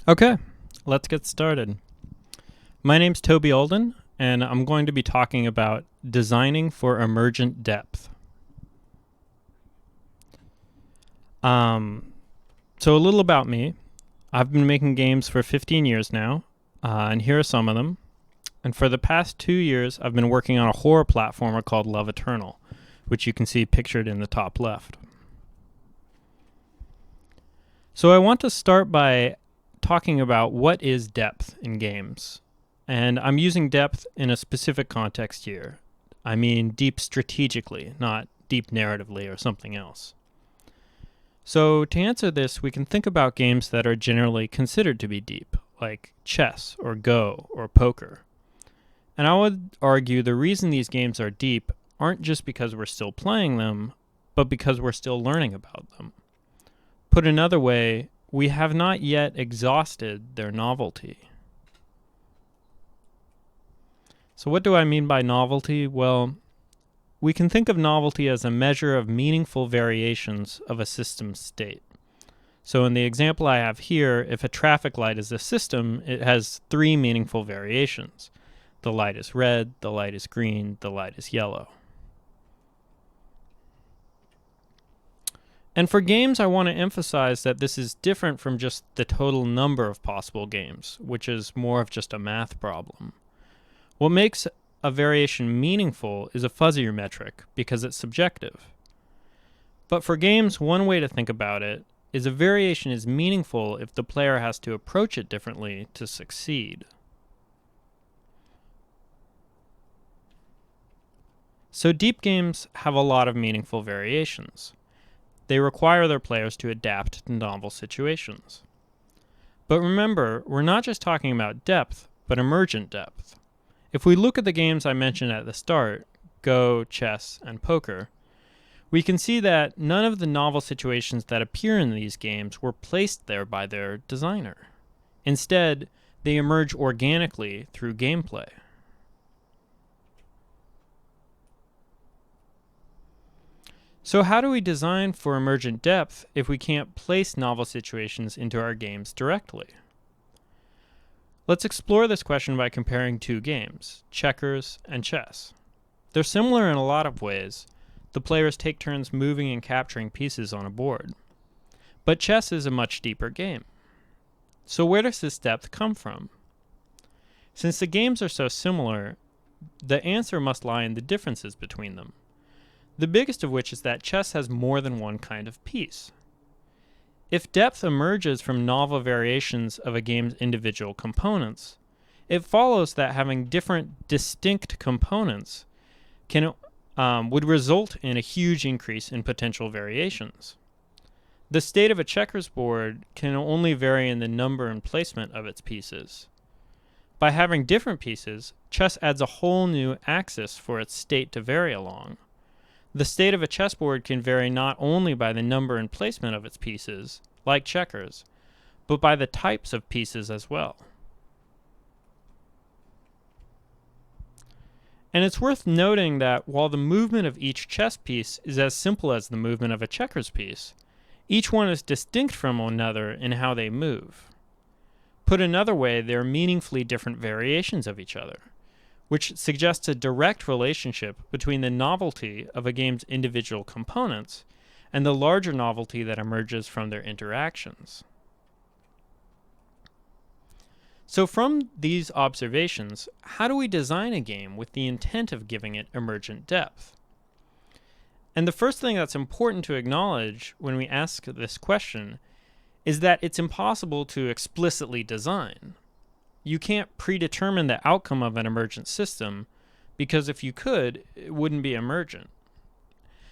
Okay, let's get started. My name's Toby Alden, and I'm going to be talking about designing for emergent depth. So a little about me. I've been making games for 15 years now, and here are some of them. And for the past 2 years, I've been working on a horror platformer called Love Eternal, which you can see pictured in the top left. So I want to start by talking about what is depth in games. And I'm using depth in a specific context here. I mean deep strategically, not deep narratively or something else. So to answer this, we can think about games that are generally considered to be deep, like chess or Go or poker. And I would argue the reason these games are deep aren't just because we're still playing them, but because we're still learning about them. Put another way, we have not yet exhausted their novelty. So what do I mean by novelty? Well, we can think of novelty as a measure of meaningful variations of a system's state. So in the example I have here, if a traffic light is a system, it has 3 meaningful variations. The light is red, the light is green, the light is yellow. And for games, I want to emphasize that this is different from just the total number of possible games, which is more of just a math problem. What makes a variation meaningful is a fuzzier metric because it's subjective. But for games, one way to think about it is a variation is meaningful if the player has to approach it differently to succeed. So deep games have a lot of meaningful variations. They require their players to adapt to novel situations. But remember, we're not just talking about depth, but emergent depth. If we look at the games I mentioned at the start, Go, chess, and poker, we can see that none of the novel situations that appear in these games were placed there by their designer. Instead, they emerge organically through gameplay. So how do we design for emergent depth if we can't place novel situations into our games directly? Let's explore this question by comparing 2 games, checkers and chess. They're similar in a lot of ways. The players take turns moving and capturing pieces on a board. But chess is a much deeper game. So where does this depth come from? Since the games are so similar, the answer must lie in the differences between them. The biggest of which is that chess has more than one kind of piece. If depth emerges from novel variations of a game's individual components, it follows that having different distinct components would result in a huge increase in potential variations. The state of a checkers board can only vary in the number and placement of its pieces. By having different pieces, chess adds a whole new axis for its state to vary along. The state of a chessboard can vary not only by the number and placement of its pieces, like checkers, but by the types of pieces as well. And it's worth noting that while the movement of each chess piece is as simple as the movement of a checkers piece, each one is distinct from one another in how they move. Put another way, they are meaningfully different variations of each other, which suggests a direct relationship between the novelty of a game's individual components and the larger novelty that emerges from their interactions. So from these observations, how do we design a game with the intent of giving it emergent depth? And the first thing that's important to acknowledge when we ask this question is that it's impossible to explicitly design. You can't predetermine the outcome of an emergent system because if you could, it wouldn't be emergent.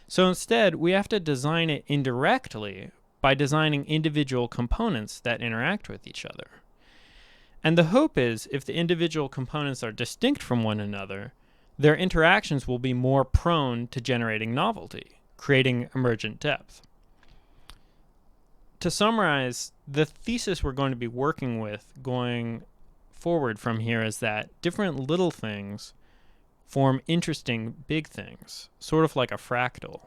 So instead, we have to design it indirectly by designing individual components that interact with each other. And the hope is, if the individual components are distinct from one another, their interactions will be more prone to generating novelty, creating emergent depth. To summarize, the thesis we're going to be working with going forward from here is that different little things form interesting big things, sort of like a fractal.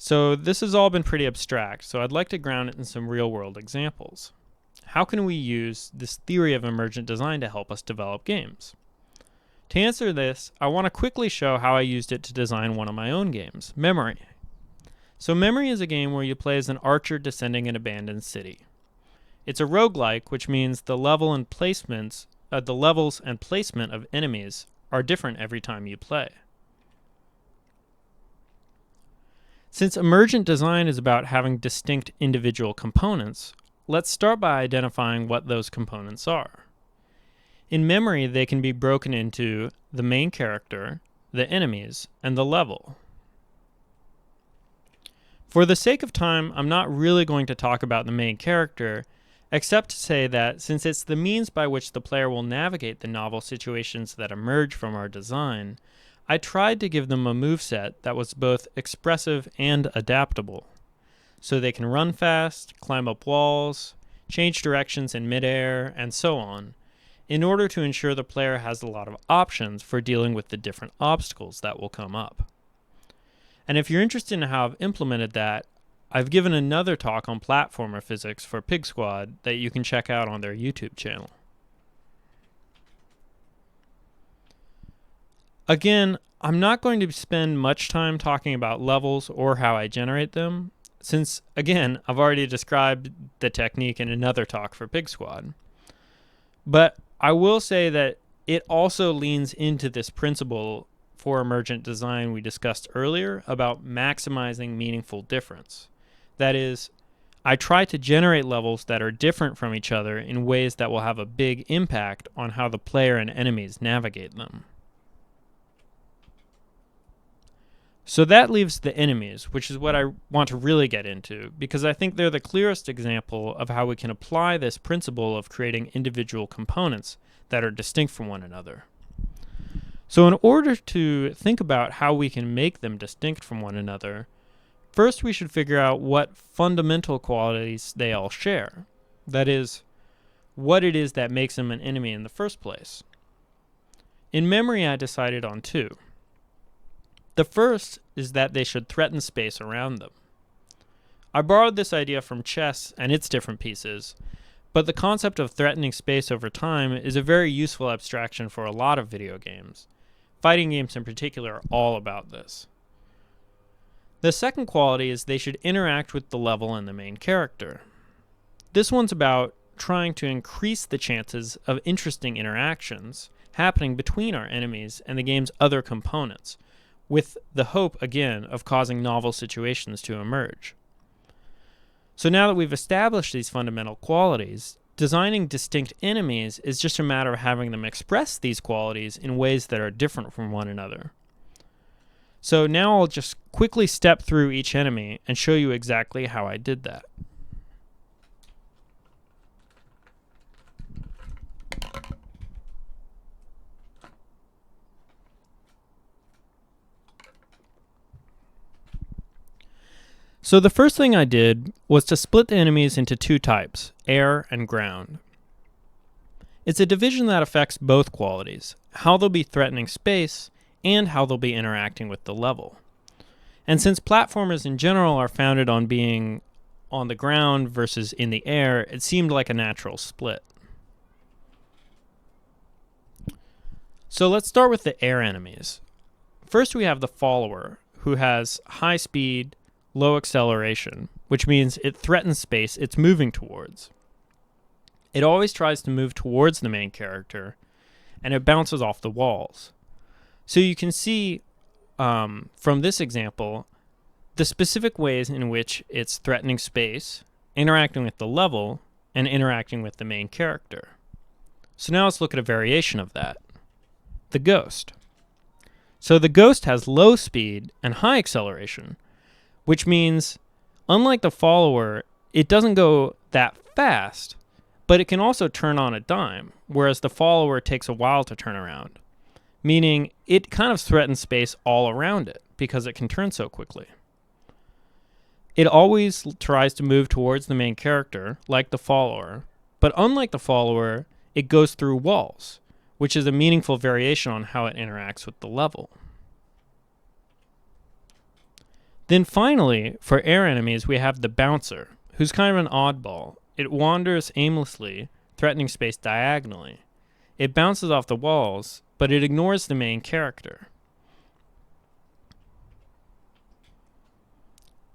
So this has all been pretty abstract, so I'd like to ground it in some real-world examples. How can we use this theory of emergent design to help us develop games? To answer this, I want to quickly show how I used it to design one of my own games, Memory. So Memory is a game where you play as an archer descending an abandoned city. It's a roguelike, which means the levels and placement of enemies are different every time you play. Since emergent design is about having distinct individual components, let's start by identifying what those components are. In Memory, they can be broken into the main character, the enemies, and the level. For the sake of time, I'm not really going to talk about the main character, except to say that since it's the means by which the player will navigate the novel situations that emerge from our design, I tried to give them a moveset that was both expressive and adaptable, so they can run fast, climb up walls, change directions in midair, and so on, in order to ensure the player has a lot of options for dealing with the different obstacles that will come up. And if you're interested in how I've implemented that, I've given another talk on platformer physics for PIGSquad that you can check out on their YouTube channel. Again, I'm not going to spend much time talking about levels or how I generate them, since, again, I've already described the technique in another talk for PIGSquad. But I will say that it also leans into this principle for emergent design we discussed earlier about maximizing meaningful difference. That is, I try to generate levels that are different from each other in ways that will have a big impact on how the player and enemies navigate them. So that leaves the enemies, which is what I want to really get into, because I think they're the clearest example of how we can apply this principle of creating individual components that are distinct from one another. So in order to think about how we can make them distinct from one another, first we should figure out what fundamental qualities they all share. That is, what it is that makes them an enemy in the first place. In Memory, I decided on two. The first is that they should threaten space around them. I borrowed this idea from chess and its different pieces, but the concept of threatening space over time is a very useful abstraction for a lot of video games. Fighting games in particular are all about this. The second quality is they should interact with the level and the main character. This one's about trying to increase the chances of interesting interactions happening between our enemies and the game's other components, with the hope, again, of causing novel situations to emerge. So now that we've established these fundamental qualities, designing distinct enemies is just a matter of having them express these qualities in ways that are different from one another. So now I'll just quickly step through each enemy and show you exactly how I did that. So the first thing I did was to split the enemies into two types, air and ground. It's a division that affects both qualities, how they'll be threatening space and how they'll be interacting with the level. And since platformers in general are founded on being on the ground versus in the air, it seemed like a natural split. So let's start with the air enemies. First we have the follower, who has high speed, low acceleration, which means it threatens space it's moving towards. It always tries to move towards the main character, and it bounces off the walls. So you can see from this example the specific ways in which it's threatening space, interacting with the level, and interacting with the main character. So now let's look at a variation of that. The ghost. So the ghost has low speed and high acceleration, which means, unlike the follower, it doesn't go that fast, but it can also turn on a dime, whereas the follower takes a while to turn around, meaning it kind of threatens space all around it because it can turn so quickly. It always tries to move towards the main character, like the follower, but unlike the follower, it goes through walls, which is a meaningful variation on how it interacts with the level. Then finally, for air enemies, we have the bouncer, who's kind of an oddball. It wanders aimlessly, threatening space diagonally. It bounces off the walls, but it ignores the main character.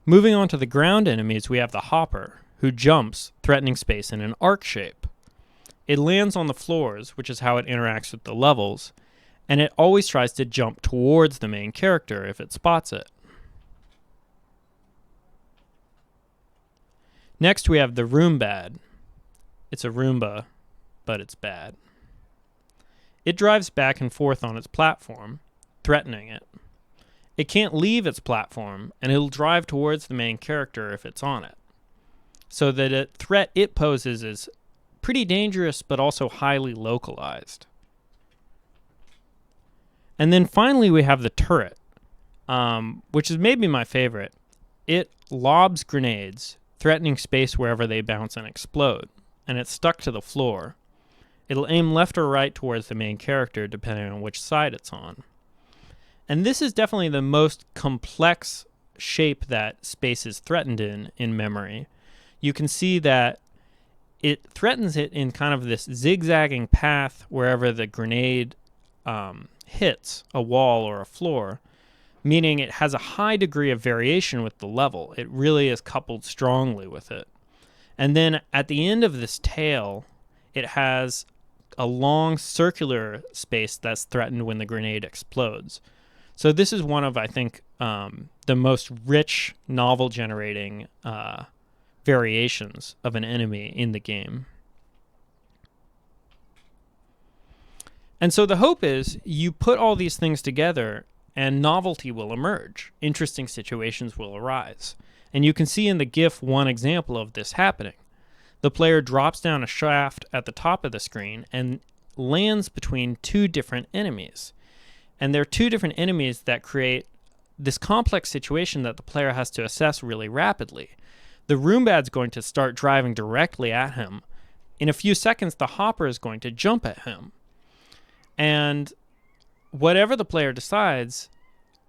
Moving on to the ground enemies, we have the hopper, who jumps, threatening space in an arc shape. It lands on the floors, which is how it interacts with the levels, and it always tries to jump towards the main character if it spots it. Next, we have the Roomba. It's a Roomba, but it's bad. It drives back and forth on its platform, threatening it. It can't leave its platform, and it'll drive towards the main character if it's on it. So the threat it poses is pretty dangerous, but also highly localized. And then finally, we have the turret, which is maybe my favorite. It lobs grenades, threatening space wherever they bounce and explode, and it's stuck to the floor. It'll aim left or right towards the main character, depending on which side it's on. And this is definitely the most complex shape that space is threatened in memory. You can see that it threatens it in kind of this zigzagging path wherever the grenade hits a wall or a floor, meaning it has a high degree of variation with the level. It really is coupled strongly with it. And then at the end of this tail, it has a long circular space that's threatened when the grenade explodes. So this is one of, I think, the most rich novel-generating variations of an enemy in the game. And so the hope is you put all these things together and novelty will emerge. Interesting situations will arise. And you can see in the GIF one example of this happening. The player drops down a shaft at the top of the screen and lands between two different enemies. And there are two different enemies that create this complex situation that the player has to assess really rapidly. The Roomba is going to start driving directly at him. In a few seconds, the hopper is going to jump at him. And whatever the player decides,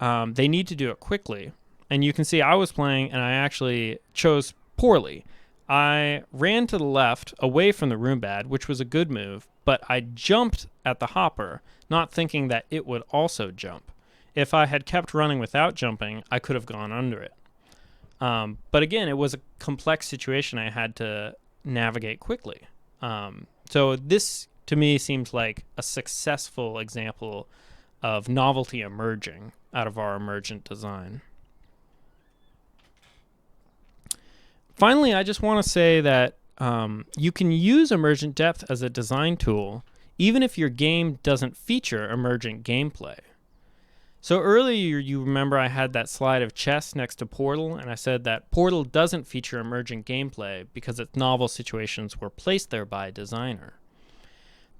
they need to do it quickly. And you can see I was playing and I actually chose poorly. I ran to the left away from the Roomba, which was a good move, but I jumped at the hopper, not thinking that it would also jump. If I had kept running without jumping, I could have gone under it. But again, it was a complex situation I had to navigate quickly. So this, to me, seems like a successful example of novelty emerging out of our emergent design. Finally, I just want to say that you can use Emergent Depth as a design tool, even if your game doesn't feature emergent gameplay. So earlier, you remember I had that slide of chess next to Portal, and I said that Portal doesn't feature emergent gameplay because its novel situations were placed there by a designer.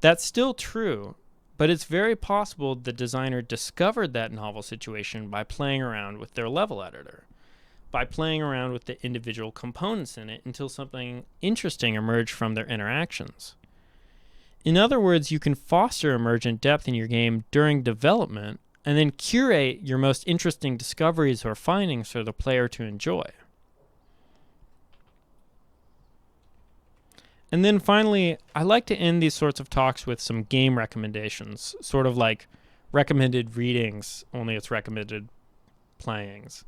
That's still true, but it's very possible the designer discovered that novel situation by playing around with their level editor, by playing around with the individual components in it until something interesting emerged from their interactions. In other words, you can foster emergent depth in your game during development and then curate your most interesting discoveries or findings for the player to enjoy. And then finally, I like to end these sorts of talks with some game recommendations, sort of like recommended readings, only it's recommended playings.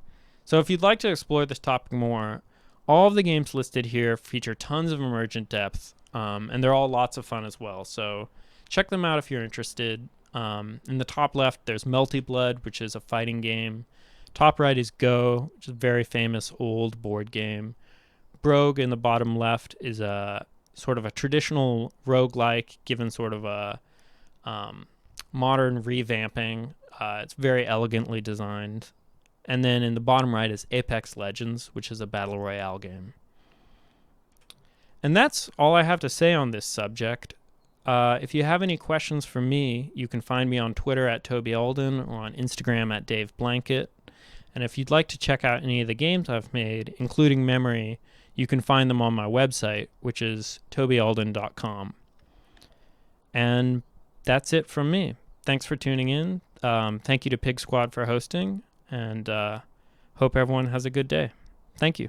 So if you'd like to explore this topic more, all of the games listed here feature tons of emergent depth, and they're all lots of fun as well. So check them out if you're interested. In the top left, there's Melty Blood, which is a fighting game. Top right is Go, which is a very famous old board game. Brogue in the bottom left is a sort of a traditional roguelike, given sort of a modern revamping. It's very elegantly designed. And then in the bottom right is Apex Legends, which is a battle royale game. And that's all I have to say on this subject. If you have any questions for me, you can find me on Twitter at Toby Alden or on Instagram at Dave Blanket. And if you'd like to check out any of the games I've made, including Memory, you can find them on my website, which is tobyalden.com. And that's it from me. Thanks for tuning in. Thank you to PIGSquad for hosting. And Hope everyone has a good day. Thank you.